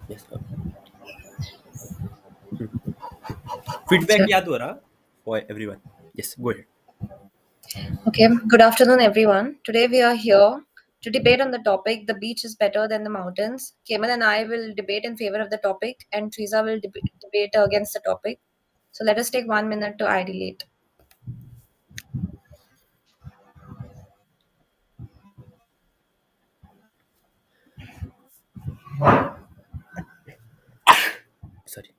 Yes. Feedback So, याद हो रहा for everyone. Yes, go ahead. okay, good afternoon, everyone. Today we are here to debate on the topic the beach is better than the mountains. Kemal and I will debate in favor of the topic, and Teresa will debate against the topic. So, let us take 1 minute to ideate. Sorry.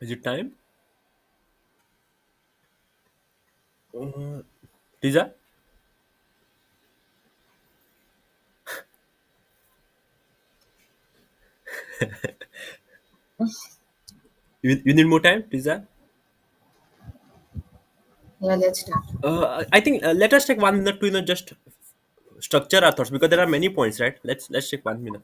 Is it time? Uh, Lisa, you need more time, Lisa? Yeah, let's start. I think let us take 1 minute to just structure our thoughts because there are many points, right? Let's take 1 minute.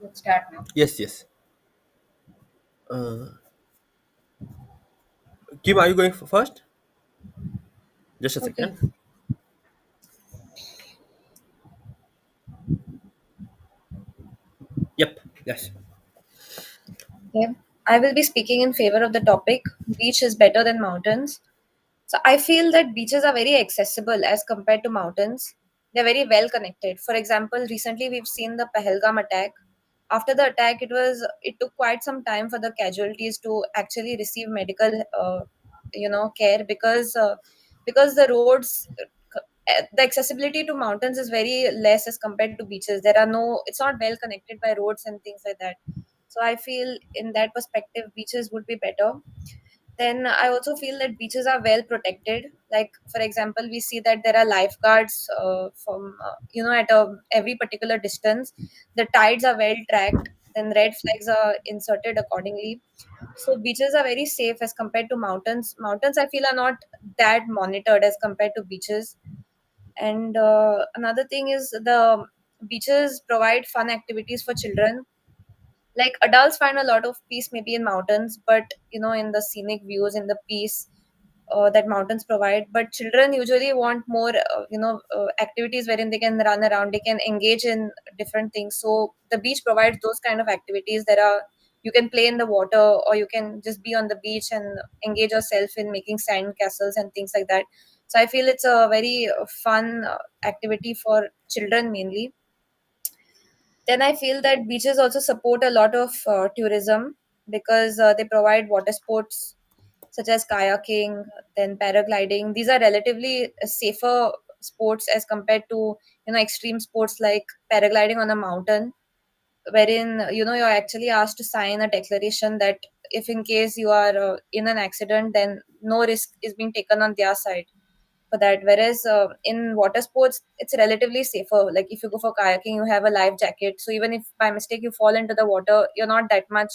Let's start now. Yes, yes. Kim, are you going first? Just a Okay. second. Yep. Yes. Okay. I will be speaking in favor of the topic beach is better than mountains. So I feel that beaches are very accessible as compared to mountains. They're very well connected. For example, recently we've seen the Pahalgam attack. After the attack, it took quite some time for the casualties to actually receive medical, care because the roads, the accessibility to mountains is very less as compared to beaches. There are no, it's not well connected by roads and things like that. So I feel in that perspective, beaches would be better. Then I also feel that beaches are well protected. Like for example, we see that there are lifeguards from at every particular distance. The tides are well tracked. Then red flags are inserted accordingly. So beaches are very safe as compared to mountains. Mountains I feel are not that monitored as compared to beaches. And another thing is the beaches provide fun activities for children. Like adults find a lot of peace maybe in mountains, but in the scenic views, in the peace, that mountains provide. But children usually want more activities wherein they can run around, they can engage in different things. So the beach provides those kind of activities. There are, you can play in the water, or you can just be on the beach and engage yourself in making sand castles and things like that. So I feel it's a very fun activity for children mainly. Then I feel that beaches also support a lot of tourism, because they provide water sports such as kayaking, then paragliding. These are relatively safer sports as compared to extreme sports like paragliding on a mountain, wherein you're actually asked to sign a declaration that if in case you are in an accident, then no risk is being taken on their side for that. Whereas in water sports, it's relatively safer. Like if you go for kayaking, you have a life jacket, so even if by mistake you fall into the water, you're not that much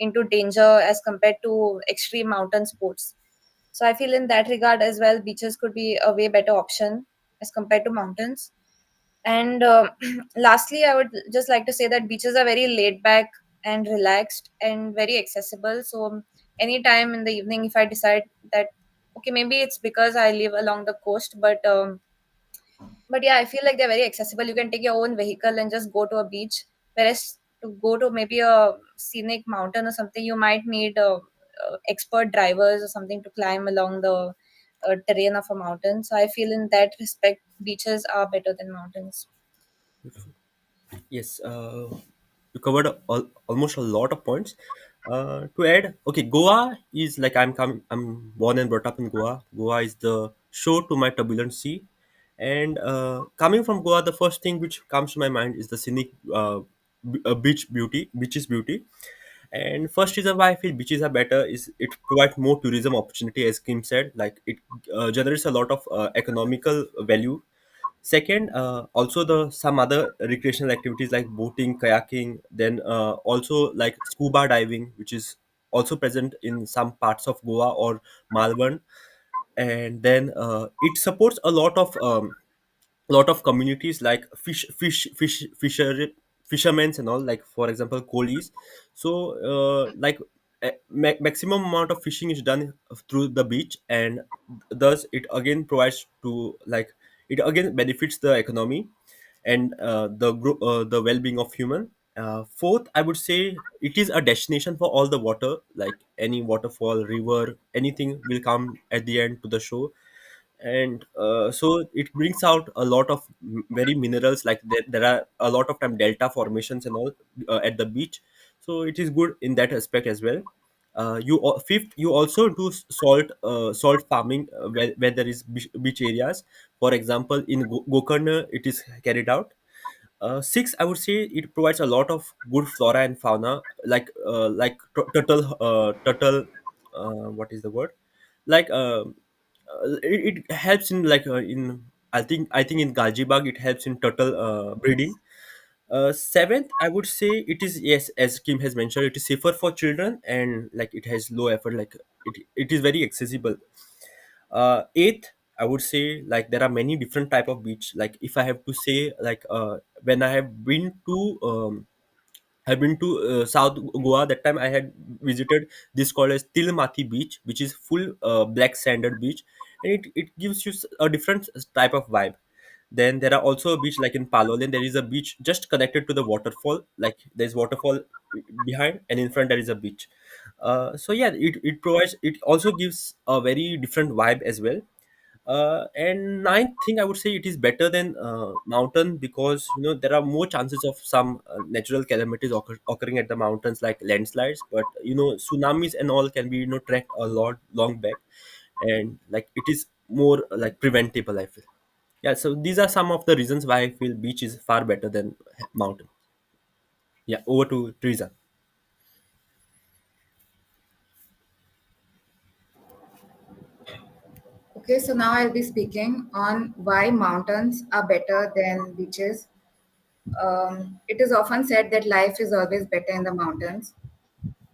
into danger as compared to extreme mountain sports. So I feel in that regard as well, beaches could be a way better option as compared to mountains. And lastly, I would just like to say that beaches are very laid back and relaxed and very accessible. So anytime in the evening, if I decide that, okay, maybe it's because I live along the coast, but yeah, I feel like they're very accessible. You can take your own vehicle and just go to a beach. Whereas to go to maybe a scenic mountain or something, you might need expert drivers or something to climb along the terrain of a mountain. So I feel in that respect, beaches are better than mountains. Yes, you covered almost a lot of points. To add, okay, Goa is like I'm born and brought up in Goa. Goa is the shore to my turbulent sea, and coming from Goa, the first thing which comes to my mind is the scenic beaches beauty. And first reason why I feel beaches are better is it provides more tourism opportunity, as Kim said. Like it generates a lot of economical value. Second, also the some other recreational activities like boating, kayaking, then also like scuba diving, which is also present in some parts of Goa or Malvan. And then it supports a lot of communities like fishermen and all, like for example coolies. So like maximum amount of fishing is done through the beach, and thus it again provides to like it again benefits the economy and the well-being of human. Fourth, I would say it is a destination for all the water, like any waterfall, river, anything will come at the end to the shore. And so it brings out a lot of very minerals, like there are a lot of time delta formations and all at the beach. So it is good in that aspect as well. Fifth, you also do salt farming where there is beach areas. For example, in Gokarna it is carried out. Six, I would say it provides a lot of good flora and fauna, turtle. What is the word? Like it helps in in I think in Gajibag it helps in turtle breeding. Seventh, I would say it is, yes, as Kim has mentioned, it is safer for children and like it has low effort. Like it is very accessible. Eighth, I would say like there are many different type of beach. Like if I have to say like when I have been to I've been to South Goa. That time I had visited this called as Tilmati Beach, which is full black sanded beach, and it gives you a different type of vibe. Then there are also a beach like in Palolem. There is a beach just connected to the waterfall. Like there's waterfall behind, and in front there is a beach. So yeah, it provides. It also gives a very different vibe as well. And ninth thing, I would say it is better than mountain because there are more chances of some natural calamities occurring at the mountains like landslides. But tsunamis and all can be tracked a lot long back, and like it is more like preventable, I feel. Yeah, so these are some of the reasons why I feel beach is far better than mountain. Yeah, over to Teresa. Okay, so now I'll be speaking on why mountains are better than beaches. It is often said that life is always better in the mountains.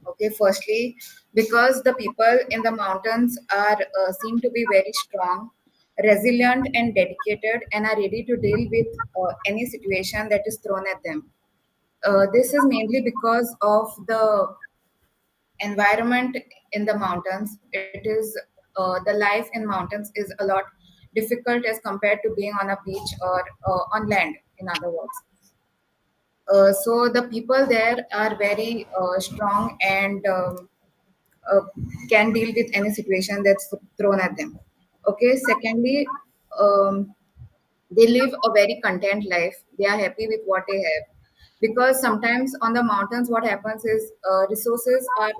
Okay, firstly, because the people in the mountains are seem to be very strong, resilient, and dedicated, and are ready to deal with any situation that is thrown at them. This is mainly because of the environment in the mountains. It is the life in mountains is a lot difficult as compared to being on a beach or on land, in other words. So the people there are very strong and uh, can deal with any situation that's thrown at them. Okay, secondly, um, they live a very content life. They are happy with what they have, because sometimes on the mountains what happens is resources are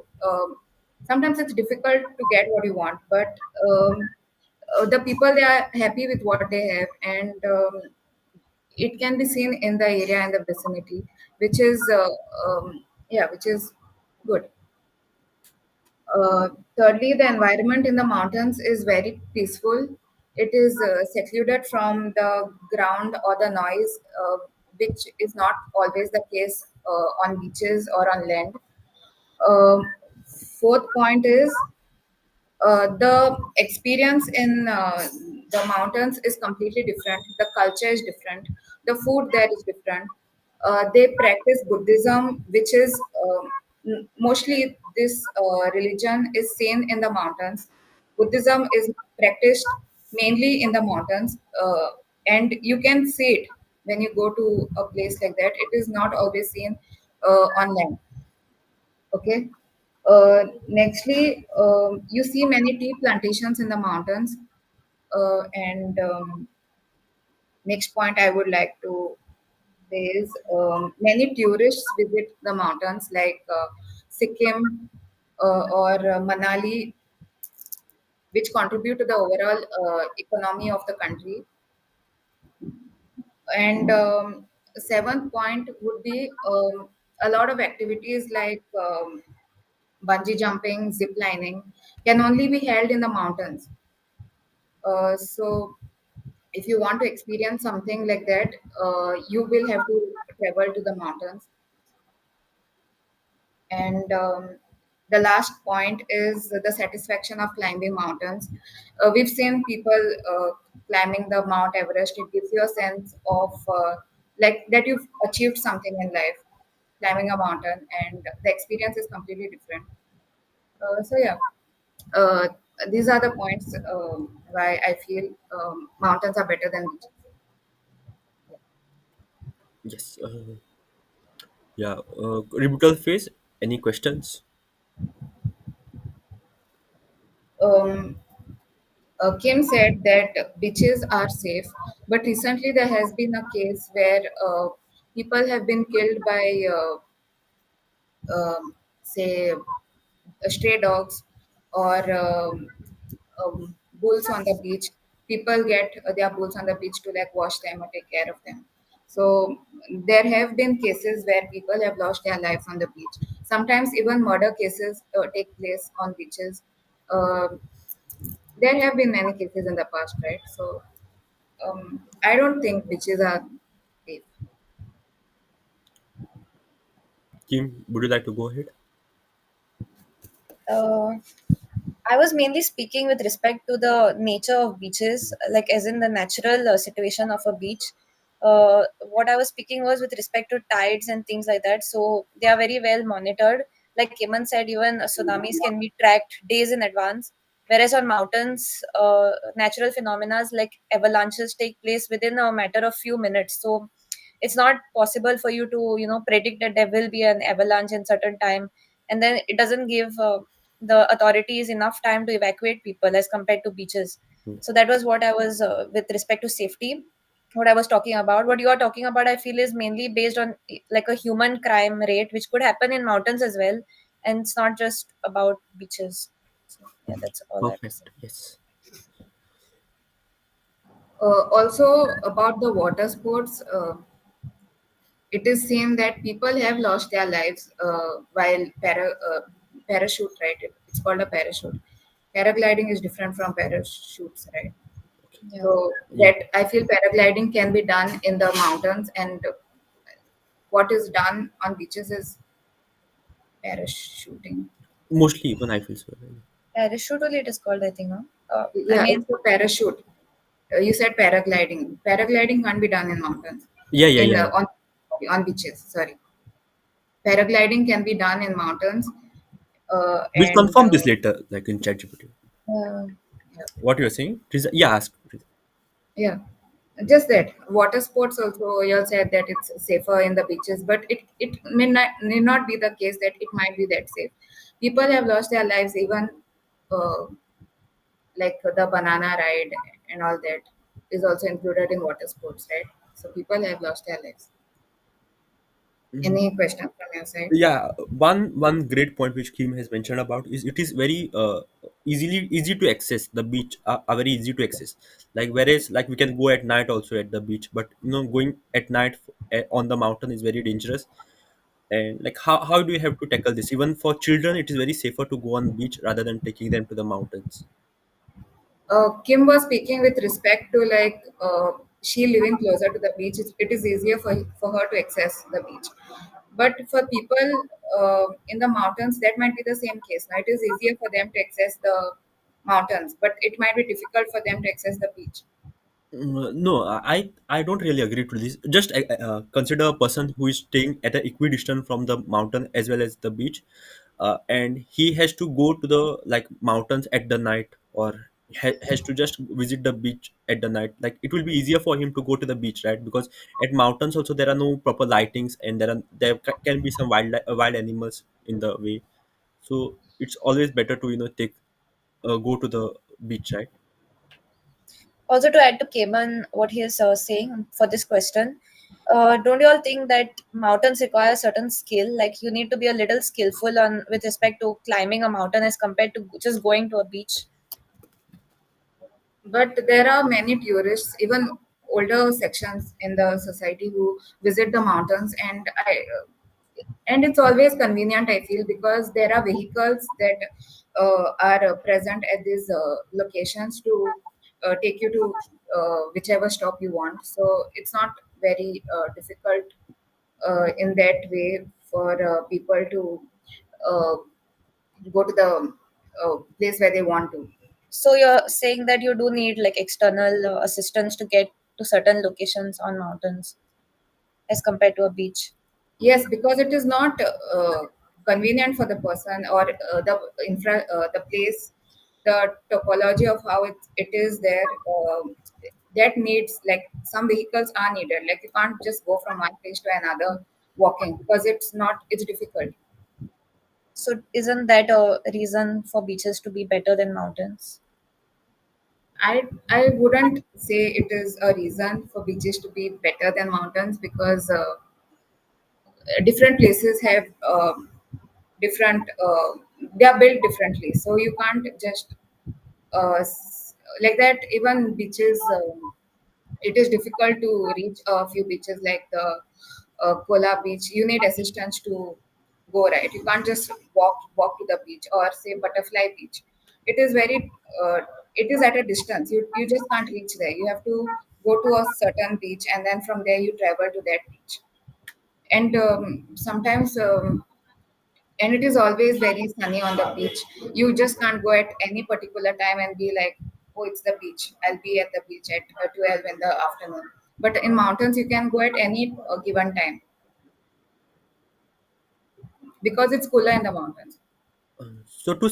sometimes it's difficult to get what you want, but the people, they are happy with what they have, and it can be seen in the area and the vicinity, which is yeah, which is good. Thirdly, the environment in the mountains is very peaceful. It is secluded from the ground or the noise, which is not always the case on beaches or on land. Um, Fourth point is the experience in the mountains is completely different. The culture is different. The food there is different. They practice Buddhism, which is mostly this religion is seen in the mountains. Buddhism is practiced mainly in the mountains, and you can see it when you go to a place like that. It is not always seen on land. Okay. Nextly, you see many tea plantations in the mountains. And next point I would like to say is many tourists visit the mountains like Sikkim or Manali, which contribute to the overall economy of the country. And seventh point would be a lot of activities like bungee jumping, zip lining can only be held in the mountains. So if you want to experience something like that, you will have to travel to the mountains. And the last point is the satisfaction of climbing mountains. We've seen people climbing the Mount Everest. It gives you a sense of like that you've achieved something in life, climbing a mountain, and the experience is completely different. So yeah, uh, these are the points why I feel mountains are better than beaches. Yes. Yeah. Rebuttal phase. Any questions? Um, Kim said that beaches are safe, but recently there has been a case where people have been killed by, say, stray dogs or bulls on the beach. People get their bulls on the beach to like wash them or take care of them. So there have been cases where people have lost their life on the beach. Sometimes even murder cases take place on beaches. Uh, there have been many cases in the past, right? So I don't think beaches are safe. Kim, would you like to go ahead? Uh, I was mainly speaking with respect to the nature of beaches, like as in the natural situation of a beach. What I was speaking was with respect to tides and things like that. So they are very well monitored. Like Keman said, even tsunamis can be tracked days in advance. Whereas on mountains, natural phenomena like avalanches take place within a matter of few minutes. So it's not possible for you to predict that there will be an avalanche in certain time, and then it doesn't give the authorities enough time to evacuate people as compared to beaches. Hmm. So that was what I was with respect to safety, what I was talking about. What you are talking about, I feel, is mainly based on like a human crime rate, which could happen in mountains as well, and it's not just about beaches. So yeah, that's all I have to say. Perfect. Yes. Also, about the water sports, it is seen that people have lost their lives while parachute, right? It's called a parachute. Paragliding is different from parachutes, right? Yeah. So Yeah. that I feel paragliding can be done in the mountains, and what is done on beaches is parachuting. Mostly, even I feel so. Parachute only it is called, I think, huh? I Yeah, mean, it's a parachute. You said paragliding. Paragliding can't be done in mountains, Yeah, yeah, in yeah, yeah. on beaches. Sorry, paragliding can be done in mountains, We'll and confirm this later, like in ChatGPT. yeah. Yeah. What you're saying? Teresa? Yeah, ask. Teresa. Yeah. Just that water sports also, you all said that it's safer in the beaches, but it may not be the case that it might be that safe. People have lost their lives even uh, like the banana ride and all that is also included in water sports, right? So people have lost their lives. Any question from your side? Yeah, one great point which Kim has mentioned about is it is very easy to access. The beach are very easy to access, like whereas like we can go at night also at the beach, but going at night on the mountain is very dangerous. And like how do you have to tackle this? Even for children it is very safer to go on beach rather than taking them to the mountains. Kim was speaking with respect to like she living closer to the beach. It is easier for her to access the beach. But for people in the mountains, that might be the same case. Now, it is easier for them to access the mountains, but it might be difficult for them to access the beach. No, I don't really agree to this. Just consider a person who is staying at an equidistant from the mountain as well as the beach, and he has to go to the like mountains at the night, or has to just visit the beach at the night. Like it will be easier for him to go to the beach, right? Because at mountains also there are no proper lightings, and can be some wild animals in the way. So it's always better to take go to the beach, right? Also, to add to Keman, what he is saying for this question, don't you all think that mountains require a certain skill? Like you need to be a little skillful on with respect to climbing a mountain as compared to just going to a beach. But there are many tourists, even older sections in the society who visit the mountains, and it's always convenient. I feel because there are vehicles that are present at these locations to take you to whichever stop you want. So it's not very difficult in that way for people to uh, go to the place where they want to. So you're saying that you do need like external assistance to get to certain locations on mountains as compared to a beach. Yes, because it is not convenient for the person or the place, the topology of how it is there. That needs like some vehicles are needed. Like you can't just go from one place to another walking because it's difficult. So isn't that a reason for beaches to be better than mountains? I wouldn't say it is a reason for beaches to be better than mountains because different places have different they are built differently, so you can't just like that. Even beaches, it is difficult to reach a few beaches like the Kola beach. You need assistance to go, right? You can't just walk to the beach, or say Butterfly beach. It is very it is at a distance. You just can't reach there. You have to go to a certain beach, and then from there you travel to that beach. And sometimes and it is always very sunny on the beach. You just can't go at any particular time and be like, oh, it's the beach. I'll be at the beach at 12 in the afternoon. But in mountains, you can go at any given time because it's cooler in the mountains. So to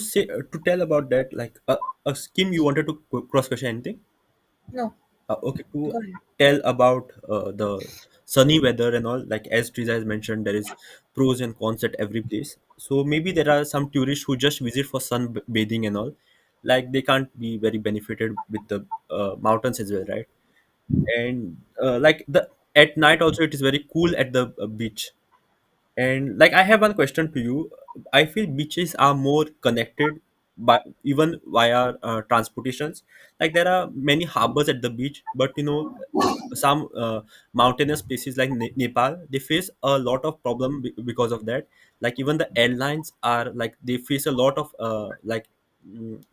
tell about that, like a scheme you wanted to cross question anything? No, Okay, to go ahead. tell about the sunny weather and all. Like as Teresa has mentioned, there is pros and cons at every place. So maybe there are some tourists who just visit for bathing and all. Like they can't be very benefited with the mountains as well, right? And like the at night also it is very cool at the beach. And like I have one question to you. I feel beaches are more connected by even via transportations. Like there are many harbors at the beach, but some mountainous places like Nepal, they face a lot of problem because of that. Like even the airlines are like they face a lot of mm,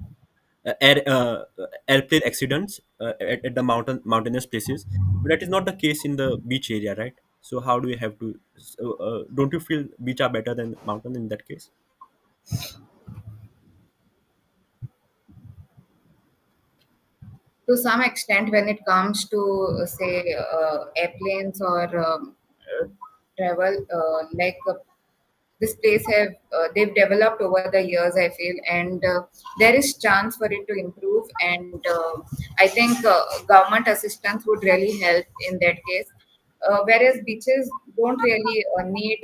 airplane accidents at the mountainous places, but that is not the case in the beach area, right? So how do you have to don't you feel beach are better than mountain in that case? To some extent, when it comes to, say, airplanes or travel, like this place have they've developed over the years, I feel, and there is chance for it to improve. And I think government assistance would really help in that case. Whereas beaches don't really need.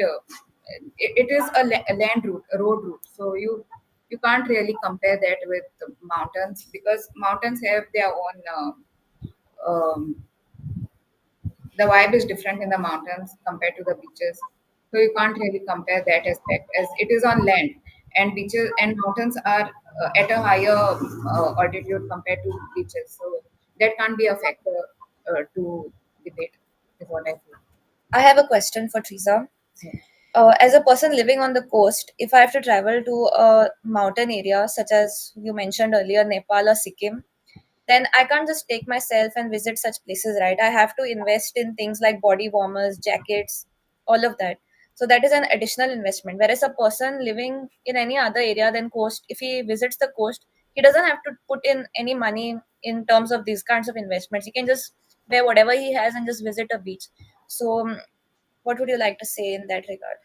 It is a land route, a road route, so you can't really compare that with the mountains, because mountains have their own. The vibe is different in the mountains compared to the beaches. So you can't really compare that aspect, as it is on land, and beaches and mountains are at a higher altitude compared to beaches. So that can't be a factor to debate, is what I feel. I have a question for Teresa. Yeah. As a person living on the coast, if I have to travel to a mountain area such as you mentioned earlier, Nepal or Sikkim, then I can't just take myself and visit such places, right? I have to invest in things like body warmers, jackets, all of that. So that is an additional investment. Whereas a person living in any other area than coast, if he visits the coast, he doesn't have to put in any money in terms of these kinds of investments. He can just wear whatever he has and just visit a beach. So, what would you like to say in that regard?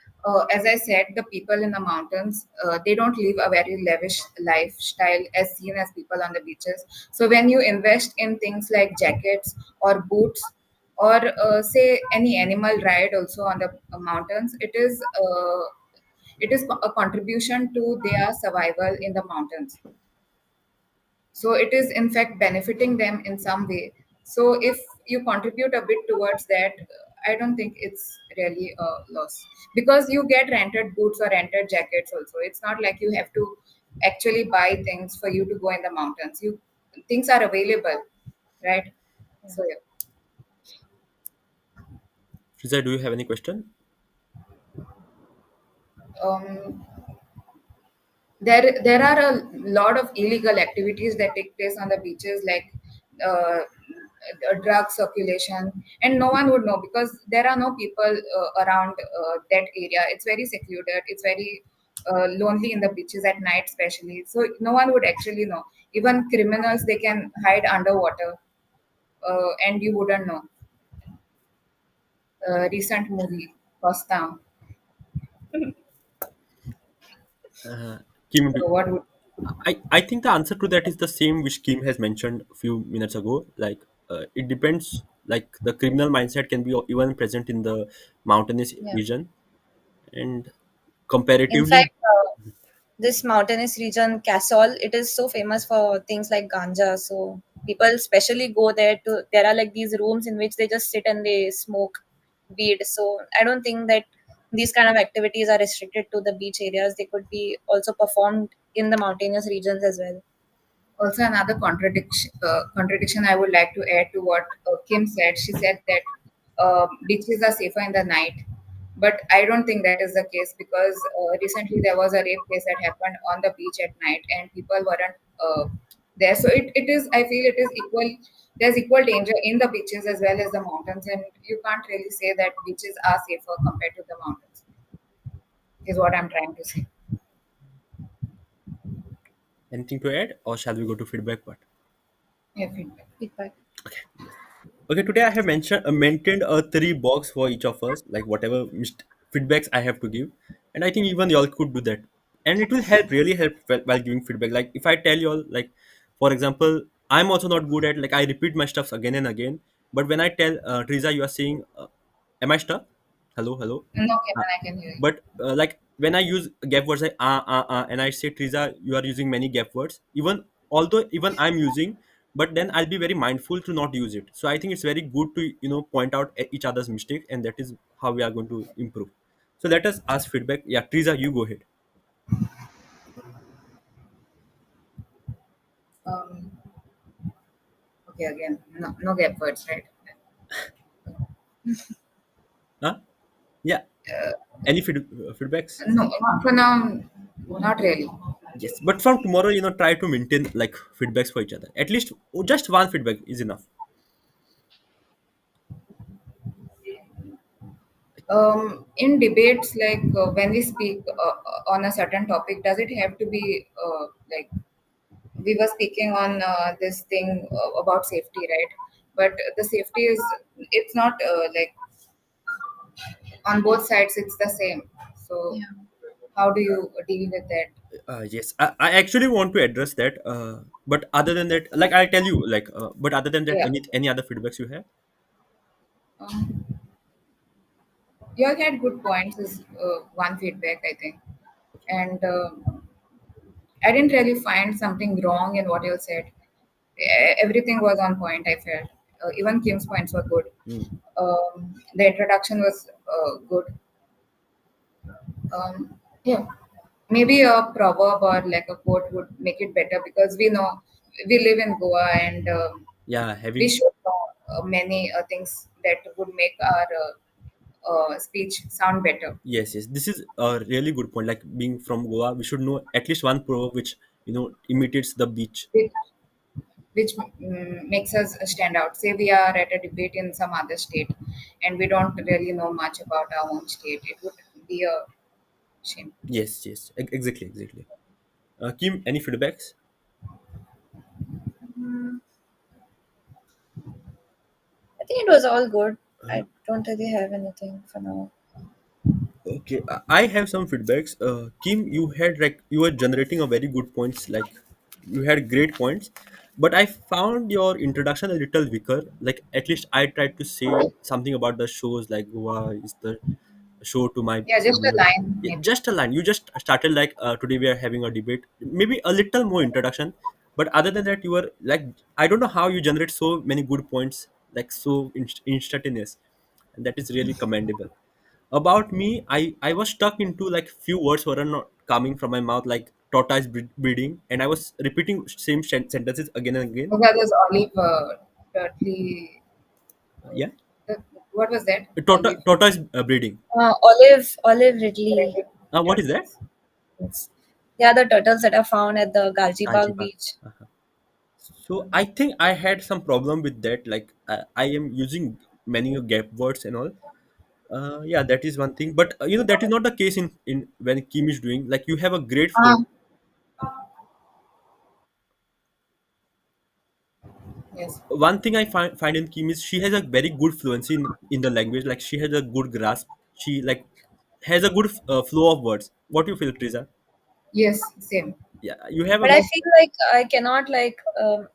As I said, the people in the mountains, they don't live a very lavish lifestyle as seen as people on the beaches. So when you invest in things like jackets or boots, or say any animal ride also on the mountains, it is a contribution to their survival in the mountains. So it is in fact benefiting them in some way. So if you contribute a bit towards that, I don't think it's really a loss, because you get rented boots or rented jackets also. It's not like you have to actually buy things for you to go in the mountains. You Things are available, right? So yeah. Fiza, do you have any question? um, there are a lot of illegal activities that take place on the beaches, like drug circulation, and no one would know because there are no people around that area. It's very secluded, it's very lonely in the beaches at night especially, so no one would actually know. Even criminals, they can hide underwater, and you wouldn't know. Recent movie Costa. Kim, So what would I think the answer to that is the same which Kim has mentioned a few minutes ago. Like it depends. Like the criminal mindset can be even present in the mountainous Yeah. region, and In fact, comparatively, this mountainous region, Kasol, it is so famous for things like ganja. So people especially go there to. There are like these rooms in which they just sit and they smoke weed. So I don't think that these kind of activities are restricted to the beach areas. They could be also performed in the mountainous regions as well. also another contradiction I would like to add to what Kim said. She said that beaches are safer in the night, but I don't think that is the case, because recently there was a rape case that happened on the beach at night, and people weren't there. So it is, I feel it is equal. There's equal danger in the beaches as well as the mountains, and you can't really say that beaches are safer compared to the mountains. Is what I'm trying to say. anything to add, or shall we go to feedback part? Yeah, feedback. Feedback. Yes. Okay, today I have maintained a three box for each of us, like whatever feedbacks I have to give, and I think even y'all could do that, and it will help, really help while giving feedback. Like if I tell y'all, like for example, I'm also not good at, like I repeat my stuffs again and again, but when I tell Teresa, you are saying, "Am I stuck? Hello, hello." No, Kevin, Uh, I can hear you. but like when I use gap words like and I say, Teresa, you are using many gap words, even although even I'm using, but then I'll be very mindful to not use it. So I think it's very good to point out each other's mistakes, and that is how we are going to improve. So let us ask feedback. Yeah, Teresa, you go ahead. Um, okay, again, no gap words, right? Huh? Yeah. Any feedbacks? No, not for now, not really. Yes, but from tomorrow, try to maintain like feedbacks for each other. At least just one feedback is enough. In debates, like when we speak on a certain topic, does it have to be like we were speaking on this thing about safety, right? But the safety is, it's not like on both sides, it's the same. So Yeah. How do you deal with that? Yes, I actually want to address that. But other than that, like I'll tell you, like, but other than that, Yeah. any other feedbacks you have? Um, you all had good points. Is one feedback I think, and I didn't really find something wrong in what you all said. Everything was on point. I felt even Kim's points were good. Hmm. The introduction was good. Yeah, maybe a proverb or like a quote would make it better because we know we live in Goa and Yeah, we having should know many things that would make our speech sound better, yes, yes. This is a really good point. Like being from Goa, we should know at least one proverb which imitates the beach. which, makes us stand out. Say we are at a debate in some other state and we don't really know much about our own state. It would be a shame. Yes, yes, exactly, exactly. Kim, any feedbacks? Mm, I think it was all good. I don't really have anything for now. Okay, I have some feedbacks. Kim, you had like you were generating a very good points. Like you had great points, but I found your introduction a little weaker. Like at least I tried to say something about the shows. Like Goa is the show to my Yeah, just a line yeah, maybe. just a line. You just started like today we are having a debate. Maybe a little more introduction, but other than that, you were like I don't know how you generate so many good points like so instantaneous, and that is really commendable. About me, I was stuck into like few words were not coming from my mouth, like tortoise breeding, and I was repeating same sentences again and again. Okay, there's olive, turtley. Yeah, The, what was that? Olive. tortoise breeding. Olive Ridley. What is Yes, that? yes. It's, yeah, the turtles that are found at the Galji Algebra. beach. So I think I had some problem with that. Like I am using many gap words and all. Yeah, that is one thing. But that is not the case in when Kim is doing. Like you have a great flow. Ah, yes. One thing I find in Kim is she has a very good fluency in the language. Like she has a good grasp. She like has a good flow of words. What do you feel, Teresa? Yes, same. Yeah, you have a But I good. feel like I cannot like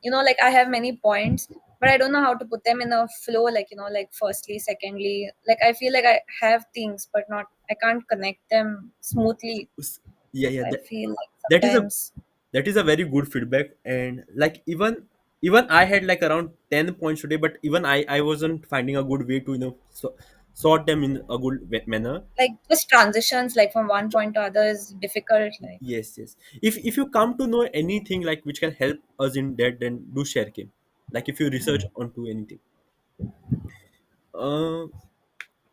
like I have many points, but I don't know how to put them in a flow. Like like firstly, secondly. Like I feel like I have things, but not I can't connect them smoothly. Yeah, yeah. I feel like That is a sometimes that is a very good feedback. And like even I had like around 10 points today, but even I wasn't finding a good way to sort them in a good manner. like just transitions like from one point to other is difficult. Like Yes, yes. If you come to know anything like which can help us in that, then do share, Kim. Like if you research onto anything. Uh,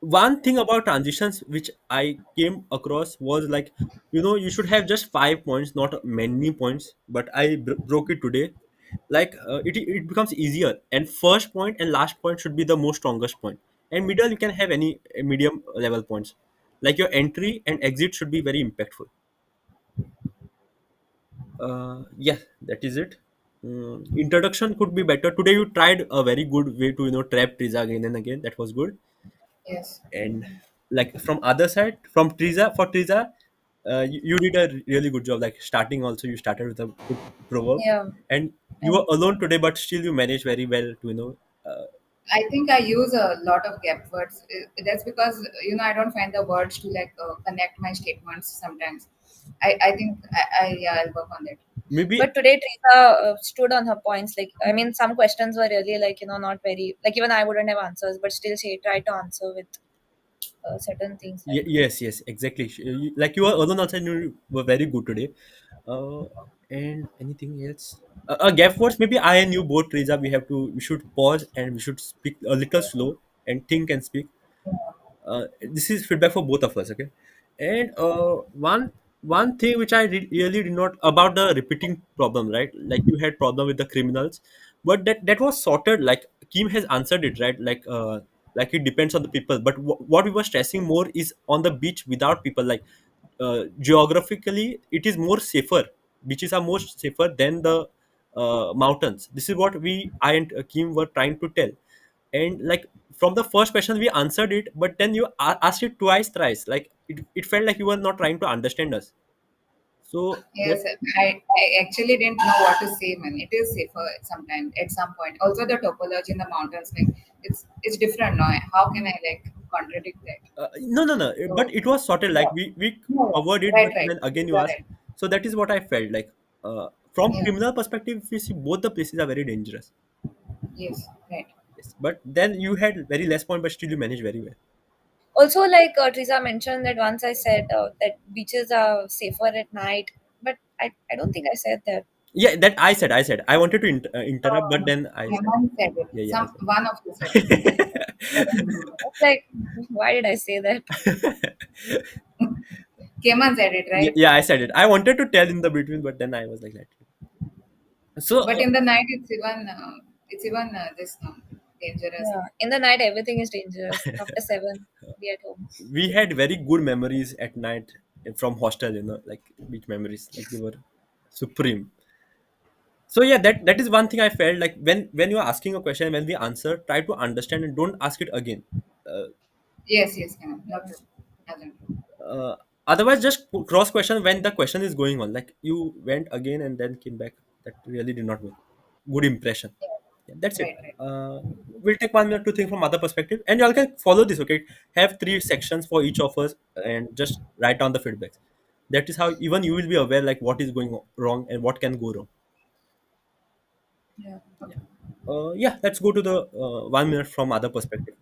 One thing about transitions which I came across was like, you should have just 5 points, not many points. But I broke it today. Like it becomes easier, and first point and last point should be the most strongest point, and middle you can have any medium level points. Like your entry and exit should be very impactful. Yeah, that is it. Introduction could be better. Today you tried a very good way to trap Triza again and again. That was good. Yes. And like from other side, from Triza for Triza, you did a really good job. Like starting also, you started with a good proverb, yeah, and you and were alone today, but still you managed very well to Uh, I think I use a lot of gap words. That's because I don't find the words to like connect my statements sometimes. I think yeah, I'll work on that. maybe but today Teresa stood on her points. Like I mean, some questions were really like not very like even I wouldn't have answers, but still she tried to answer with certain things. Right? Yes, yes, exactly. Like you were alone also, and you were very good today. Uh, and anything else? Gap words. Maybe I and you both, Triza, we should pause and we should speak a little slow and think and speak. This is feedback for both of us, okay? And one thing which I really did not about the repeating problem, right? Like you had problem with the criminals, but that was sorted. Like Kim has answered it, right? Like it depends on the people, but what we were stressing more is on the beach without people. Like geographically it is more safer. Beaches are more safer than the mountains. This is what I and Kim were trying to tell. And like from the first question we answered it, but then you asked it twice thrice. Like it felt like you were not trying to understand us. So that, Yes, I actually didn't know what to say, man. It is safer sometimes at some point. Also, the topology in the mountains, like it's different now. How can I like contradict that? no, but So it was sorted, like yeah, we no, covered it, right, but right. then again you You are asked. right. So that is what I felt like, from Yeah. criminal perspective, if you see, both the places are very dangerous. Yes, right. Yes, but then you had very less point, but still you managed very well. Also, like Teresa mentioned that once I said that beaches are safer at night, but I don't think I said that. Yeah, that I said I wanted to interrupt, but then I said, Hemant said it. yeah, I Some said. one of you said it. I don't remember. I was like, why did I say that? Keman said it, Yeah, right? yeah, I said it. I wanted to tell in the between, but then I was like that. So But in the night, it's even this dangerous. Yeah, in the night everything is dangerous. After 7, be at home. we had very good memories at night from hostel, like beach memories, like they were supreme. So yeah, that is one thing I felt like, when you're asking a question, when we answer, try to understand and don't ask it again. uh, Yes, yes, Keman. You're true. Absolutely true. uh, Otherwise just cross question when the question is going on, like you went again and then came back. That really did not work. Good impression. Yeah, that's it. Right, right. We'll take 1 minute to think from other perspective, and y'all can follow this. Okay, have 3 sections for each of us, and just write down the feedbacks. That is how even you will be aware like what is going wrong and what can go wrong. Yeah. Yeah. Yeah, let's go to the 1 minute from other perspective.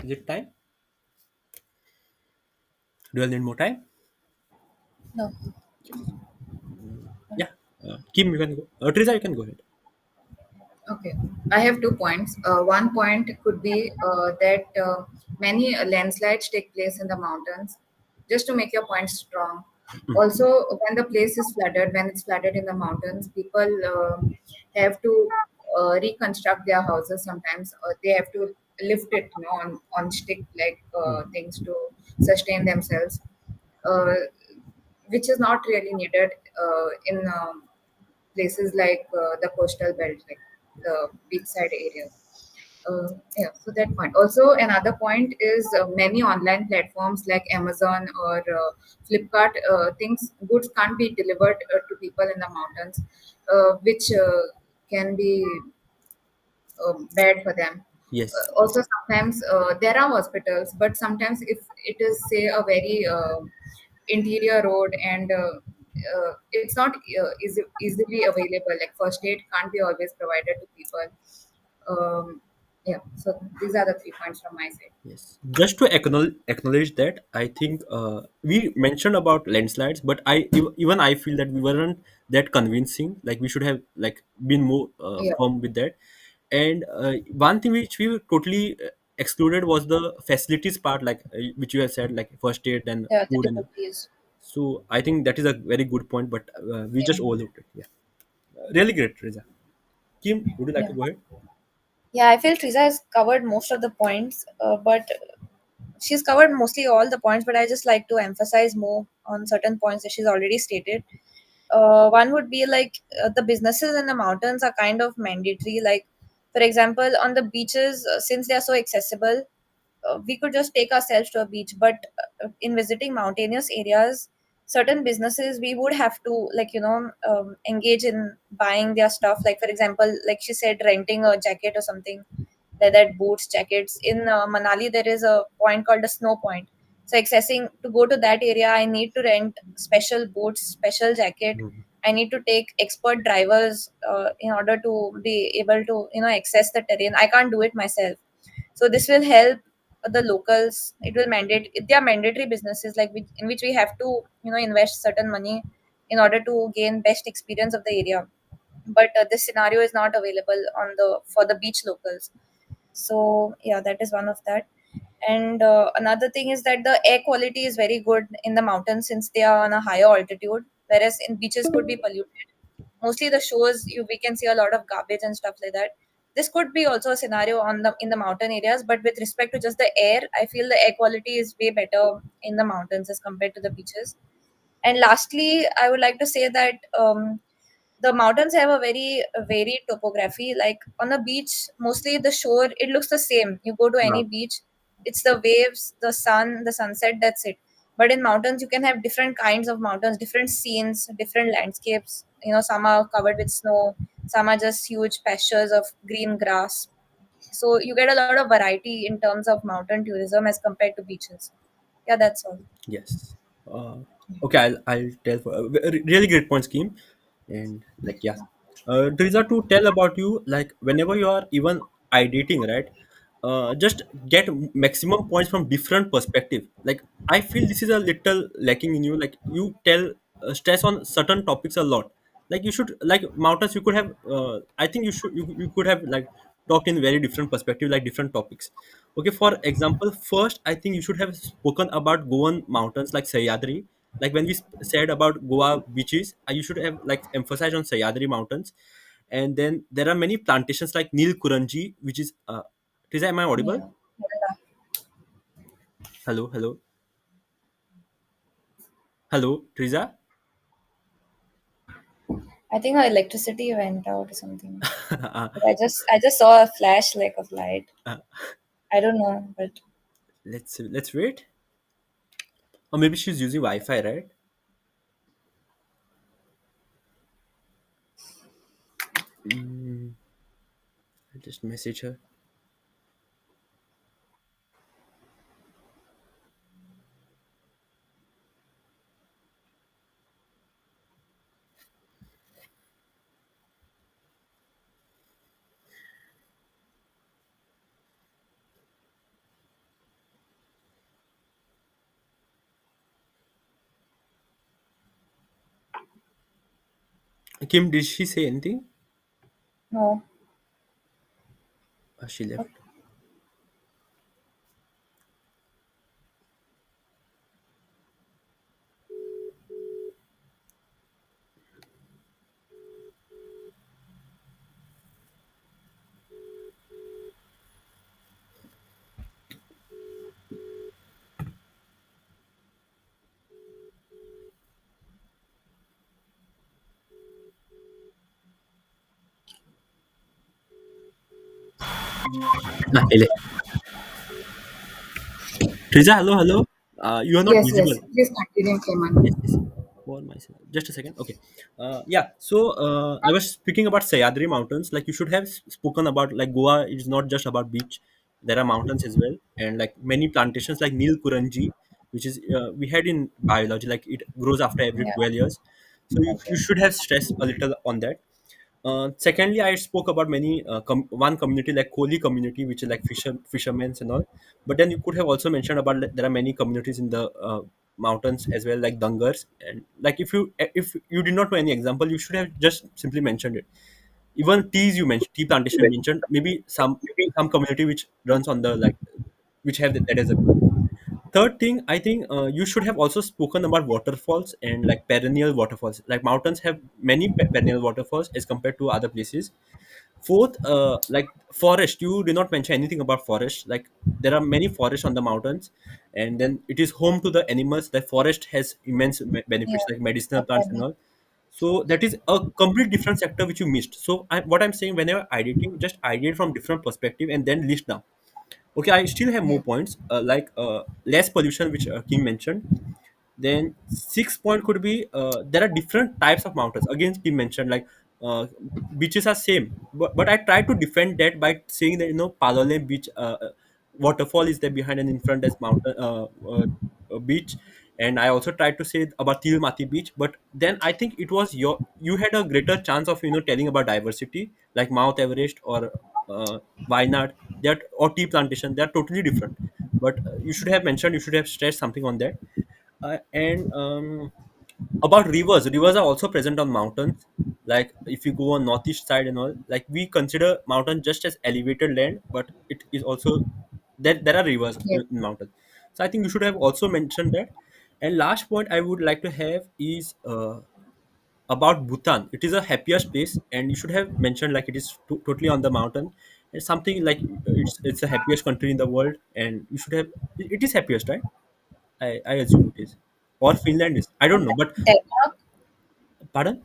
Is it time? Do I need more time? No. Yeah. Kim, you can go. Teresa, you can go ahead. Okay, I have 2 points. One point could be that many landslides take place in the mountains. Just to make your point strong, Also, when the place is flooded, when it's flooded in the mountains, people have to reconstruct their houses sometimes, or they have to lift it, on stick like things to sustain themselves, uh, which is not really needed in places like the coastal belt, like the beachside areas. Yeah, so that point. Also, another point is many online platforms like Amazon or Flipkart, things goods can't be delivered to people in the mountains, which can be bad for them. Yes. Also, sometimes there are hospitals, but sometimes if it is, say, a very interior road, and it's not easily available, like first aid can't be always provided to people. Yeah, so these are the 3 points from my side. Yes, just to acknowledge that, I think we mentioned about landslides, but even I feel that we weren't that convincing. Like we should have like been more Yeah, firm with that. And one thing which we totally excluded was the facilities part, like which you have said, like first aid and Yeah, the food. And difficulties. so I think that is a very good point, but we Yeah. just overlooked it. Yeah, really great, Reza. Kim, would you like Yeah. to go ahead? Yeah, I feel Teresa has covered most of the points, but she's covered mostly all the points, but I just like to emphasize more on certain points that she's already stated. One would be like the businesses in the mountains are kind of mandatory. Like, for example, on the beaches, since they are so accessible, we could just take ourselves to a beach. But in visiting mountainous areas, certain businesses we would have to, like, engage in buying their stuff. Like, for example, like she said, renting a jacket or something like that, boots, jackets. In Manali, there is a point called a snow point. So accessing to go to that area, I need to rent special boots, special jacket. Mhm. I need to take expert drivers in order to be able to access the terrain. I can't do it myself. So this will help the locals. It will mandate. They are mandatory businesses, like in which we have to invest certain money in order to gain best experience of the area. But this scenario is not available on the for the beach locals. So yeah, that is one of that. And another thing is that the air quality is very good in the mountains since they are on a higher altitude, whereas in beaches could be polluted. Mostly the shores, we can see a lot of garbage and stuff like that. This could be also a scenario on the in the mountain areas, but with respect to just the air, I feel the air quality is way better in the mountains as compared to the beaches. And lastly, I would like to say that the mountains have a very varied topography. Like on a beach, mostly the shore, it looks the same. You go to Yeah. any beach, it's the waves, the sun, the sunset, that's it. But in mountains, you can have different kinds of mountains, different scenes, different landscapes. Some are covered with snow, some are just huge pastures of green grass. So you get a lot of variety in terms of mountain tourism as compared to beaches. Yeah, that's all. Yes. Uh, okay, I'll tell for really great point scheme, and like yeah, Teresa, to tell about you, like whenever you are even ideating, right? Just get maximum points from different perspective. Like I feel this is a little lacking in you. Like you tell stress on certain topics a lot. Like you should like mountains. You could have. I think you could have like talked in very different perspective, like different topics. Okay, for example, first I think you should have spoken about Goan mountains like Sahyadri. Like when we said about Goa beaches, you should have like emphasized on Sahyadri mountains. And then there are many plantations like Nil Kuranji, which is Teresa, am I audible? Yeah. Hello, hello, hello, Teresa. I think our electricity went out or something. But I just saw a flash like of light. Uh, I don't know, but let's wait. Or maybe she's using Wi-Fi, right? Mm, I'll just message her. Kim, did she say anything? no. She left. Ele. Teresa, hello, hello. You are not Yes, visible. yes. Please continue, Yes, Keman. yes. For myself. Just a second. Okay. Yeah. So I was speaking about Sayadri Mountains. Like you should have spoken about like Goa is not just about beach. There are mountains as well, and like many plantations like Nil Kuranji, which is we had in biology. Like it grows after every Yeah. 12 years. So you Okay. should have stressed a little on that. Secondly, I spoke about many one community like Koli community, which is like fishermen and all. But then you could have also mentioned about like, there are many communities in the mountains as well, like Dangars. And like if you did not know any example, you should have just simply mentioned it. Even teas you mentioned, tea plantation you mentioned, maybe some community which runs on the like which have that as a group. Third thing, I think you should have also spoken about waterfalls and like perennial waterfalls. Like mountains have many perennial waterfalls as compared to other places. Fourth, like forest, you did not mention anything about forest. Like there are many forests on the mountains, and then it is home to the animals. The forest has immense Yeah. benefits like medicinal plants and Definitely. all. So that is a complete different sector which you missed. So what I'm saying, whenever ideating, just ideate from different perspective and then list down. Okay, I still have more Yeah. points, like less pollution, which Kim mentioned. Then 6 point could be there are different types of mountains. Again, Kim mentioned like uh, beaches are same, but I try to defend that by saying that Palole beach waterfall is there behind and in front as mountain beach. And I also tried to say about Tilmati beach, but then I think it was you had a greater chance of telling about diversity like Mount Everest or Wayanad, that or tea plantation. They are totally different, but you should have mentioned, you should have stressed something on that. And about rivers are also present on mountains. Like if you go on northeast side and all, like we consider mountain just as elevated land, but it is also there are rivers Yes. in mountains. So I think you should have also mentioned that. And last point I would like to have is about Bhutan. It is a happiest place, and you should have mentioned like it is totally on the mountain. It's something like it's the happiest country in the world, and you should have it is happiest, right? I assume it is, or Finland is. I don't know, but Denmark. pardon,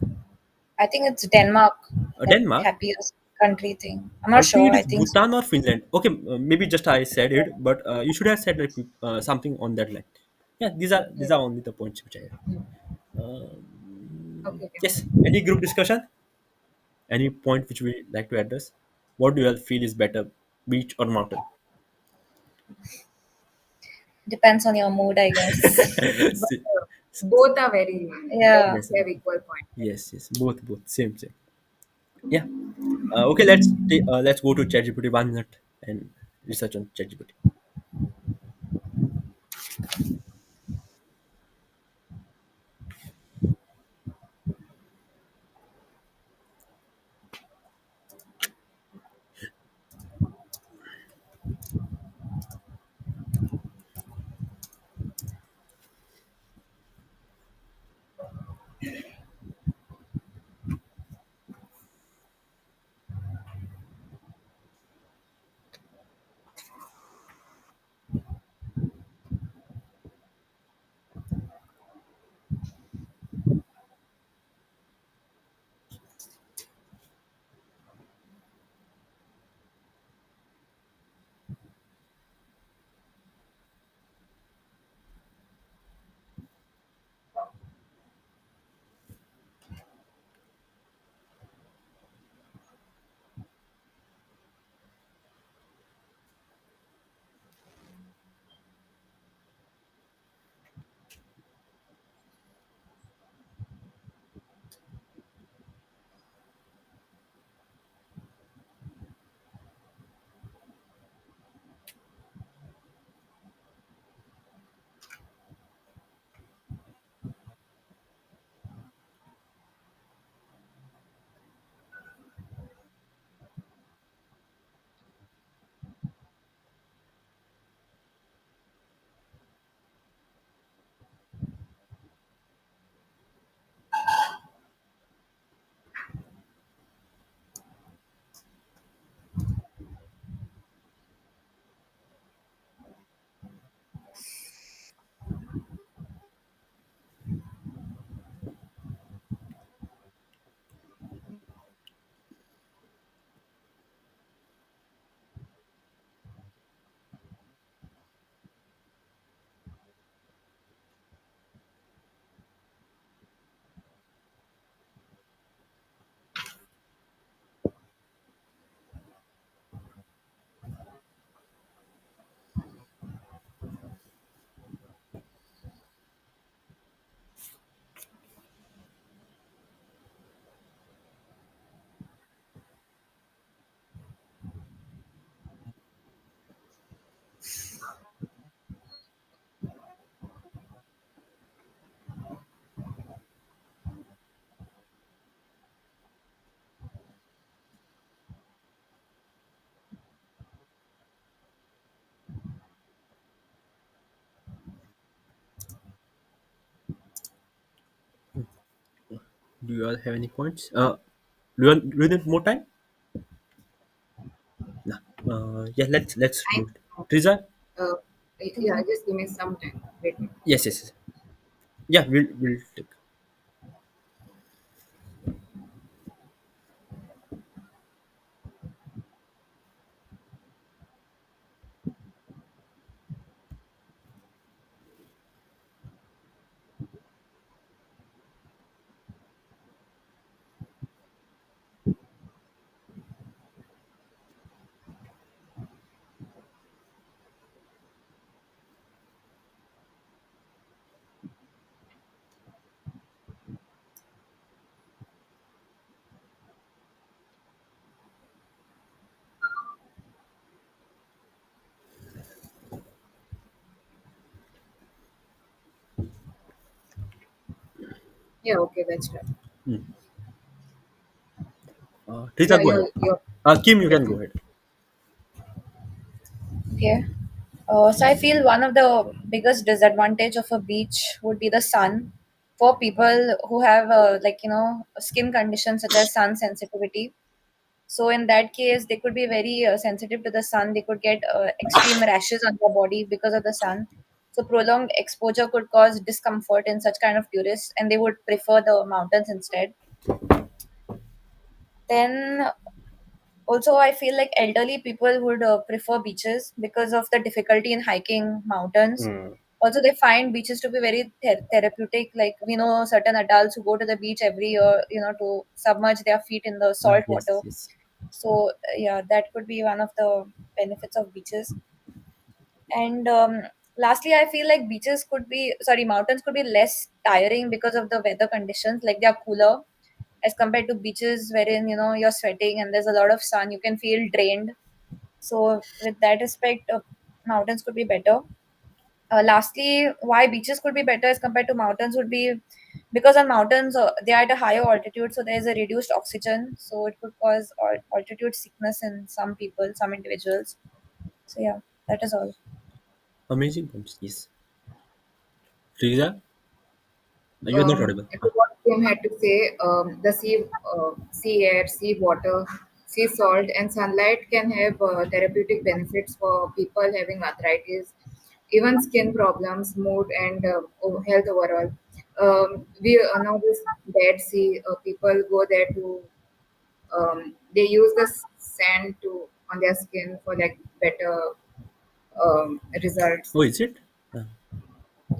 I think it's Denmark, that Denmark. happiest country thing. I'm I not think sure. it I is think so. Bhutan or Finland. Okay, maybe just I said it, but you should have said like something on that line. Yeah, these Yeah. are only the points which I have. Okay, Yes. Keman. Any group discussion? Any point which we like to address? What do you all feel is better, beach or mountain? Depends on your mood, I guess. But See- both are very like Yeah. yes, have equal point. yes, yes. Both, same, same. Yeah. Okay, let's go to ChatGPT 1 minute and research on ChatGPT. Do you all have any points? Do you need more time? No. Yeah, let's I do it. Triza? uh, yeah, just give me some time. Wait. Yes, yes, yes. Yeah, we'll take. Yeah, okay, that's right. Triza, Yeah, go ahead. you're Kim, you yeah. can go ahead. Okay. So I feel one of the biggest disadvantage of a beach would be the sun for people who have skin conditions such as sun sensitivity. So in that case, they could be very sensitive to the sun. They could get extreme rashes on their body because of the sun. So prolonged exposure could cause discomfort in such kind of tourists, and they would prefer the mountains instead. Then also, I feel like elderly people would prefer beaches because of the difficulty in hiking mountains. Hmm. Also, they find beaches to be very therapeutic. Like we know certain adults who go to the beach every year, to submerge their feet in the salt Yes, water. yes. So yeah, that could be one of the benefits of beaches. And lastly, I feel like mountains could be less tiring because of the weather conditions. Like they are cooler as compared to beaches wherein you're sweating and there's a lot of sun. You can feel drained. So with that aspect, mountains could be better. Lastly, why beaches could be better as compared to mountains would be because on mountains they are at a higher altitude, so there is a reduced oxygen, so it could cause altitude sickness in some people, some individuals. So yeah, that is all. Amazing points. Yes. Triza, you're not audible. To what Kim had to say, the sea air, sea water, sea salt, and sunlight can have therapeutic benefits for people having arthritis, even skin problems, mood, and health overall. We know this Dead Sea. People go there to they use the sand to on their skin for like better results. Oh, is it? Uh,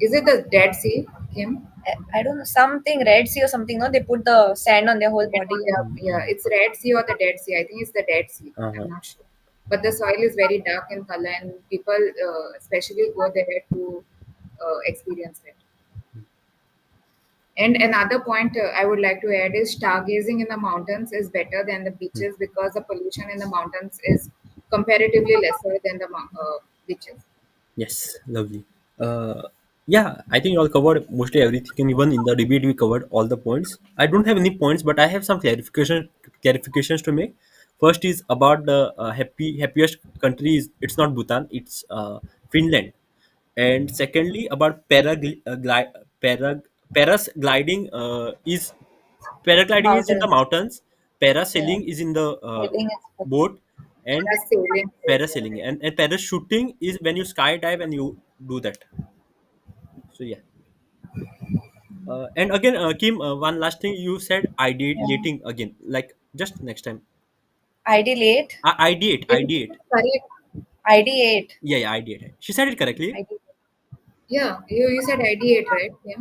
Is it the Dead Sea, Kim? I don't know, something Red Sea or something. No, they put the sand on their whole body. And Yeah, it's Red Sea or the Dead Sea. I think it's the Dead Sea. uh-huh. I'm not sure. But the soil is very dark in color, and people especially go there to experience it. And another point I would like to add is stargazing in the mountains is better than the beaches because the pollution in the mountains is comparatively lesser than the beaches. Yes, lovely. Uh, yeah, I think you all covered mostly everything, and even in the debate we covered all the points. I don't have any points, but I have some clarifications to make. First is about the happiest country is it's not Bhutan, it's Finland, and secondly about paragliding is paragliding is in the mountains. mountains, Yeah, parasailing is in the sailing is good. boat, and That's sailing is parasailing and parachuting is when you skydive and you do that. So yeah. And again, Kim, one last thing you said Yeah. ideating again, like just next time. Ideate. Ideate. correct. Ideate. Yeah, yeah, ideate. She said it correctly. Ideate. Yeah, you said ideate, right? Yeah.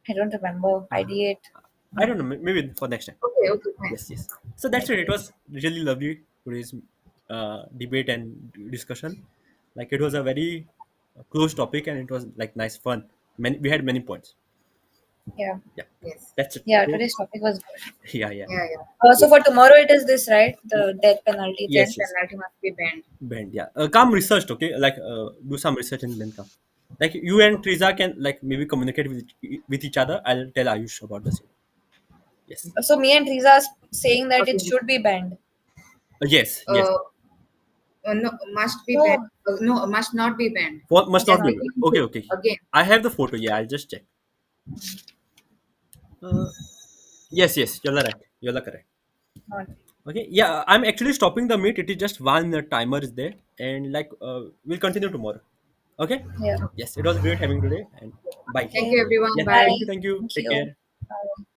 I don't remember. Uh, Ideate. I don't know. Maybe for next time. Okay, okay, fine. Yes, yes. So that's it. It Ideate. was really lovely today's debate and discussion. Like it was a very close topic and it was like nice fun. We had many points. Yeah. Yeah, Yes. that's it. Yeah, So today's topic was good. yeah, yeah, Yeah, yeah. So for tomorrow, it is this, right? The death penalty Death thing. yes, yes. penalty must be banned. Band, yeah. Come researched, okay? Like do some research and then come. Like you and Triza can like maybe communicate with each other. I'll tell Ayush about the same. Yes. So me and Riza are saying that it Okay. should be banned. Yes, yes. Uh, no, must be banned. No, No, must not be banned. Must must not Just be not banned. be. Okay, again, okay. again. I have the photo. Yeah, I'll just check. Yes, yes, you're right. You're correct. Not. Okay, yeah, I'm actually stopping the meet. It is just one timer is there, and like we'll continue tomorrow. Okay. Yeah. Yes, it was great having today, and bye. Thank Okay. you, everyone. Yes, Bye. Bye. thank you, thank you. Thank Take you. care. Bye.